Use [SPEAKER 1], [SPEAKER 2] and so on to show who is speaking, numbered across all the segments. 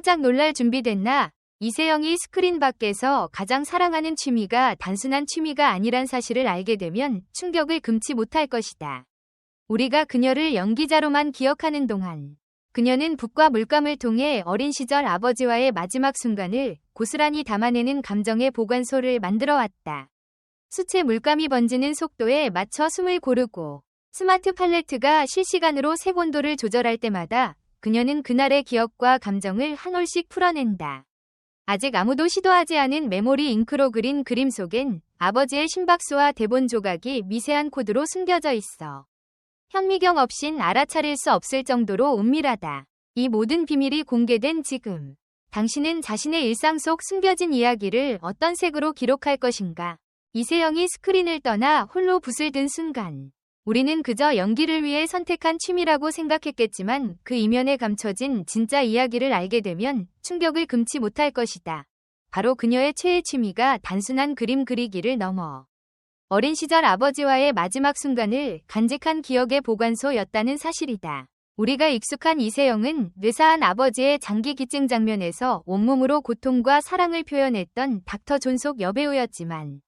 [SPEAKER 1] 깜짝 놀랄 준비됐나? 이세영이 스크린 밖에서 가장 사랑하는 취미가 단순한 취미가 아니란 사실을 알게 되면 충격을 금치 못할 것이다. 우리가 그녀를 연기자로만 기억하는 동안 그녀는 북과 물감을 통해 어린 시절 아버지와의 마지막 순간을 고스란히 담아내는 감정의 보관소를 만들어 왔다. 수채 물감이 번지는 속도에 맞춰 숨을 고르고 스마트 팔레트가 실시간으로 색 온도를 조절할 때마다 그녀는 그날의 기억과 감정을 한 올씩 풀어낸다. 아직 아무도 시도하지 않은 메모리 잉크로 그린 그림 속엔 아버지의 심박수와 대본 조각이 미세한 코드로 숨겨져 있어. 현미경 없인 알아차릴 수 없을 정도로 은밀하다. 이 모든 비밀이 공개된 지금, 당신은 자신의 일상 속 숨겨진 이야기를 어떤 색으로 기록할 것인가? 이세영이 스크린을 떠나 홀로 붓을 든 순간, 우리는 그저 연기를 위해 선택한 취미라고 생각했겠지만 그 이면에 감춰진 진짜 이야기를 알게 되면 충격을 금치 못할 것이다. 바로 그녀의 최애 취미가 단순한 그림 그리기를 넘어 어린 시절 아버지와의 마지막 순간을 간직한 기억의 보관소였다는 사실이다. 우리가 익숙한 이세영은 뇌사한 아버지의 장기 기증 장면에서 온몸으로 고통과 사랑을 표현했던 닥터 존 속 여배우였지만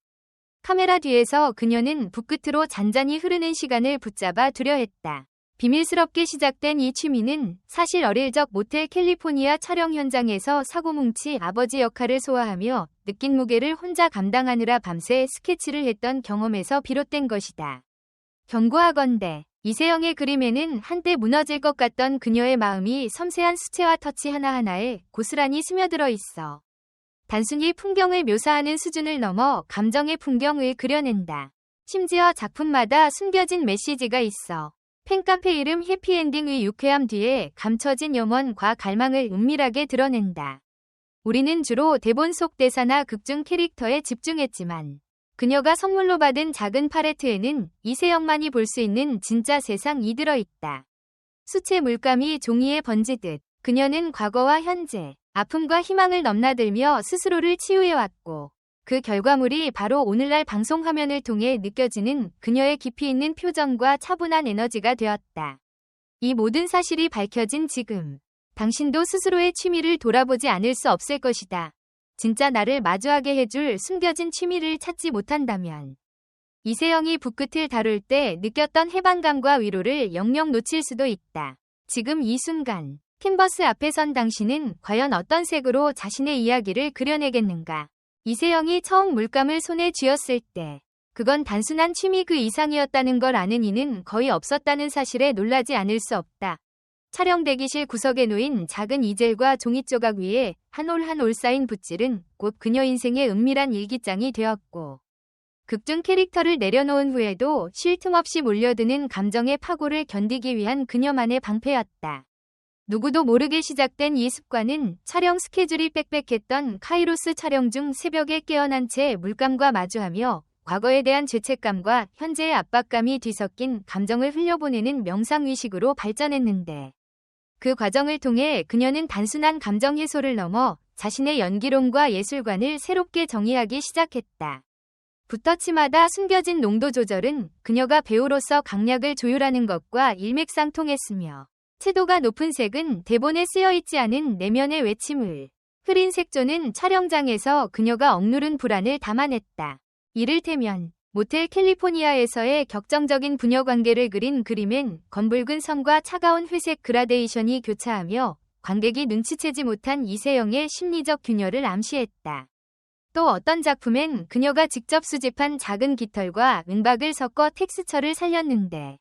[SPEAKER 1] 카메라 뒤에서 그녀는 붓끝으로 잔잔히 흐르는 시간을 붙잡아 두려 했다. 비밀스럽게 시작된 이 취미는 사실 어릴 적 모텔 캘리포니아 촬영 현장에서 사고뭉치 아버지 역할을 소화하며 느낀 무게를 혼자 감당하느라 밤새 스케치를 했던 경험에서 비롯된 것이다. 경고하건대 이세영의 그림에는 한때 무너질 것 같던 그녀의 마음이 섬세한 수채화 터치 하나하나에 고스란히 스며들어 있어. 단순히 풍경을 묘사하는 수준을 넘어 감정의 풍경을 그려낸다. 심지어 작품마다 숨겨진 메시지가 있어. 팬카페 이름 해피엔딩의 유쾌함 뒤에 감춰진 염원과 갈망을 은밀하게 드러낸다. 우리는 주로 대본 속 대사나 극중 캐릭터에 집중했지만 그녀가 선물로 받은 작은 팔레트에는 이세영만이 볼 수 있는 진짜 세상이 들어있다. 수채 물감이 종이에 번지듯 그녀는 과거와 현재, 아픔과 희망을 넘나들며 스스로를 치유해왔고 그 결과물이 바로 오늘날 방송 화면을 통해 느껴지는 그녀의 깊이 있는 표정과 차분한 에너지가 되었다. 이 모든 사실이 밝혀진 지금, 당신도 스스로의 취미를 돌아보지 않을 수 없을 것이다. 진짜 나를 마주하게 해줄 숨겨진 취미를 찾지 못한다면 이세영이 붓끝을 다룰 때 느꼈던 해방감과 위로를 영영 놓칠 수도 있다. 지금 이 순간 캔버스 앞에 선 당신은 과연 어떤 색으로 자신의 이야기를 그려내겠는가? 이세영이 처음 물감을 손에 쥐었을 때 그건 단순한 취미 그 이상이었다는 걸 아는 이는 거의 없었다는 사실에 놀라지 않을 수 없다. 촬영 대기실 구석에 놓인 작은 이젤과 종이조각 위에 한 올 한 올 쌓인 붓질은 곧 그녀 인생의 은밀한 일기장이 되었고 극중 캐릭터를 내려놓은 후에도 쉴 틈 없이 몰려드는 감정의 파고를 견디기 위한 그녀만의 방패였다. 누구도 모르게 시작된 이 습관은 촬영 스케줄이 빽빽했던 카이로스 촬영 중 새벽에 깨어난 채 물감과 마주하며 과거에 대한 죄책감과 현재의 압박감이 뒤섞인 감정을 흘려보내는 명상의식으로 발전했는데 그 과정을 통해 그녀는 단순한 감정 해소를 넘어 자신의 연기론과 예술관을 새롭게 정의하기 시작했다. 붓터치마다 숨겨진 농도 조절은 그녀가 배우로서 강약을 조율하는 것과 일맥상통했으며 채도가 높은 색은 대본에 쓰여있지 않은 내면의 외침을, 흐린 색조는 촬영장에서 그녀가 억누른 불안을 담아냈다. 이를테면 모텔 캘리포니아에서의 격정적인 부녀 관계를 그린 그림엔 검붉은 선과 차가운 회색 그라데이션이 교차하며 관객이 눈치채지 못한 이세영의 심리적 균열을 암시했다. 또 어떤 작품엔 그녀가 직접 수집한 작은 깃털과 은박을 섞어 텍스처를 살렸는데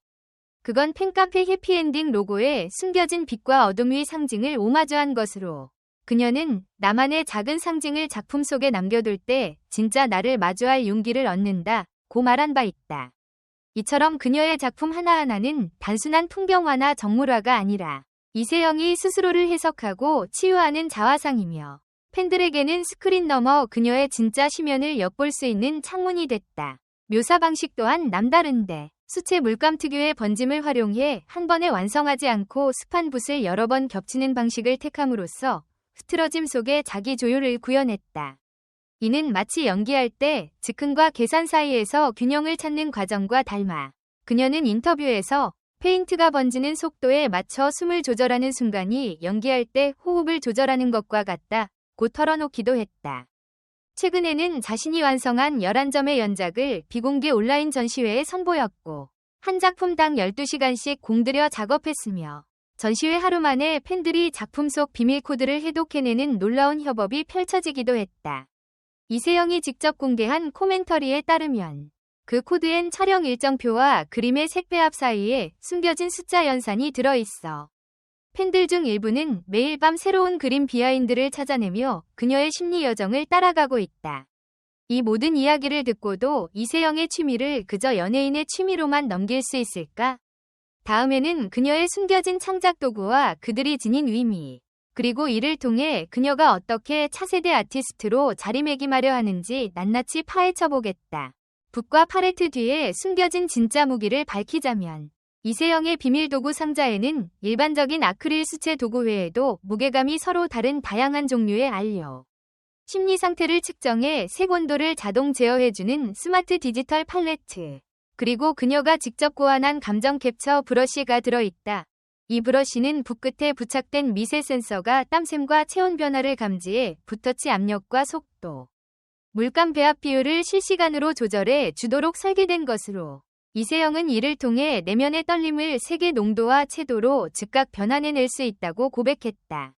[SPEAKER 1] 그건 팬카페 해피엔딩 로고에 숨겨진 빛과 어둠의 상징을 오마주한 것으로 그녀는 나만의 작은 상징을 작품 속에 남겨둘 때 진짜 나를 마주할 용기를 얻는다 고 말한 바 있다. 이처럼 그녀의 작품 하나하나는 단순한 풍경화나 정물화가 아니라 이세영이 스스로를 해석하고 치유하는 자화상이며 팬들에게는 스크린 너머 그녀의 진짜 심연을 엿볼 수 있는 창문이 됐다. 묘사 방식 또한 남다른데 수채 물감 특유의 번짐을 활용해 한 번에 완성하지 않고 습한 붓을 여러 번 겹치는 방식을 택함으로써 흐트러짐 속에 자기 조율을 구현했다. 이는 마치 연기할 때 즉흥과 계산 사이에서 균형을 찾는 과정과 닮아 그녀는 인터뷰에서 페인트가 번지는 속도에 맞춰 숨을 조절하는 순간이 연기할 때 호흡을 조절하는 것과 같다. 고 털어놓기도 했다. 최근에는 자신이 완성한 11점의 연작을 비공개 온라인 전시회에 선보였고 한 작품당 12시간씩 공들여 작업했으며 전시회 하루 만에 팬들이 작품 속 비밀 코드를 해독해내는 놀라운 협업이 펼쳐지기도 했다. 이세영이 직접 공개한 코멘터리에 따르면 그 코드엔 촬영 일정표와 그림의 색배합 사이에 숨겨진 숫자 연산이 들어있어 팬들 중 일부는 매일 밤 새로운 그림 비하인드를 찾아내며 그녀의 심리 여정을 따라가고 있다. 이 모든 이야기를 듣고도 이세영의 취미를 그저 연예인의 취미로만 넘길 수 있을까? 다음에는 그녀의 숨겨진 창작 도구와 그들이 지닌 의미, 그리고 이를 통해 그녀가 어떻게 차세대 아티스트로 자리매김하려 하는지 낱낱이 파헤쳐보겠다. 붓과 팔레트 뒤에 숨겨진 진짜 무기를 밝히자면 이세영의 비밀 도구 상자에는 일반적인 아크릴 수채 도구 외에도 무게감이 서로 다른 다양한 종류의 안료, 심리 상태를 측정해 색 온도를 자동 제어해주는 스마트 디지털 팔레트, 그리고 그녀가 직접 고안한 감정 캡처 브러쉬가 들어있다. 이 브러쉬는 붓 끝에 부착된 미세 센서가 땀샘과 체온 변화를 감지해 붓터치 압력과 속도, 물감 배합 비율을 실시간으로 조절해 주도록 설계된 것으로 이세영은 이를 통해 내면의 떨림을 색의 농도와 채도로 즉각 변환해낼 수 있다고 고백했다.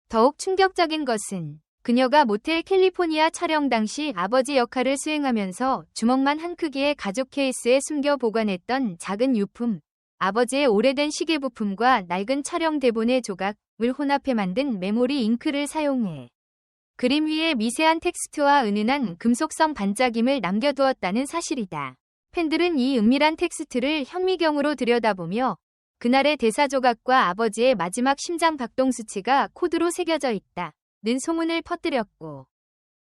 [SPEAKER 1] 더욱 충격적인 것은 그녀가 모텔 캘리포니아 촬영 당시 아버지 역할을 수행하면서 주먹만 한 크기의 가죽 케이스에 숨겨 보관했던 작은 유품, 아버지의 오래된 시계 부품과 낡은 촬영 대본의 조각을 혼합해 만든 메모리 잉크를 사용해 그림 위에 미세한 텍스트와 은은한 금속성 반짝임을 남겨두었다는 사실이다. 팬들은 이 은밀한 텍스트를 현미경으로 들여다보며 그날의 대사 조각과 아버지의 마지막 심장 박동 수치가 코드로 새겨져 있다는 소문을 퍼뜨렸고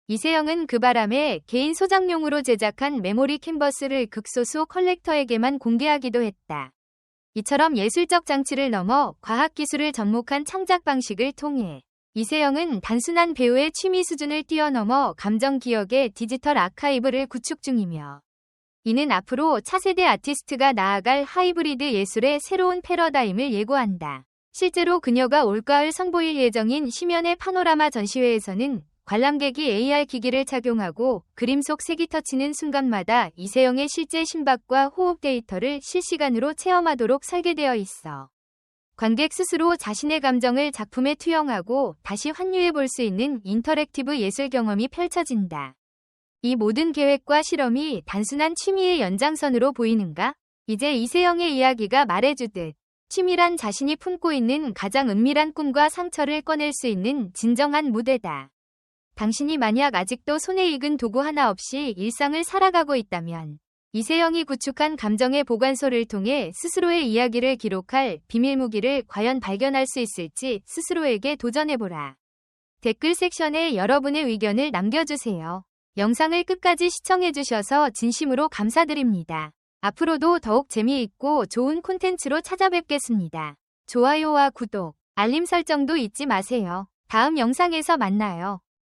[SPEAKER 1] 이세영은 그 바람에 개인 소장용으로 제작한 메모리 캔버스를 극소수 컬렉터에게만 공개하기도 했다. 이처럼 예술적 장치를 넘어 과학기술을 접목한 창작 방식을 통해 이세영은 단순한 배우의 취미 수준을 뛰어넘어 감정 기억의 디지털 아카이브를 구축 중이며 이는 앞으로 차세대 아티스트가 나아갈 하이브리드 예술의 새로운 패러다임을 예고한다. 실제로 그녀가 올가을 선보일 예정인 심연의 파노라마 전시회에서는 관람객이 AR 기기를 착용하고 그림 속 색이 터치는 순간마다 이세영의 실제 심박과 호흡 데이터를 실시간으로 체험하도록 설계되어 있어 관객 스스로 자신의 감정을 작품에 투영하고 다시 환유해 볼 수 있는 인터랙티브 예술 경험이 펼쳐진다. 이 모든 계획과 실험이 단순한 취미의 연장선으로 보이는가? 이제 이세영의 이야기가 말해주듯 취미란 자신이 품고 있는 가장 은밀한 꿈과 상처를 꺼낼 수 있는 진정한 무대다. 당신이 만약 아직도 손에 익은 도구 하나 없이 일상을 살아가고 있다면 이세영이 구축한 감정의 보관소를 통해 스스로의 이야기를 기록할 비밀 무기를 과연 발견할 수 있을지 스스로에게 도전해보라. 댓글 섹션에 여러분의 의견을 남겨주세요. 영상을 끝까지 시청해주셔서 진심으로 감사드립니다. 앞으로도 더욱 재미있고 좋은 콘텐츠로 찾아뵙겠습니다. 좋아요와 구독, 알림 설정도 잊지 마세요. 다음 영상에서 만나요.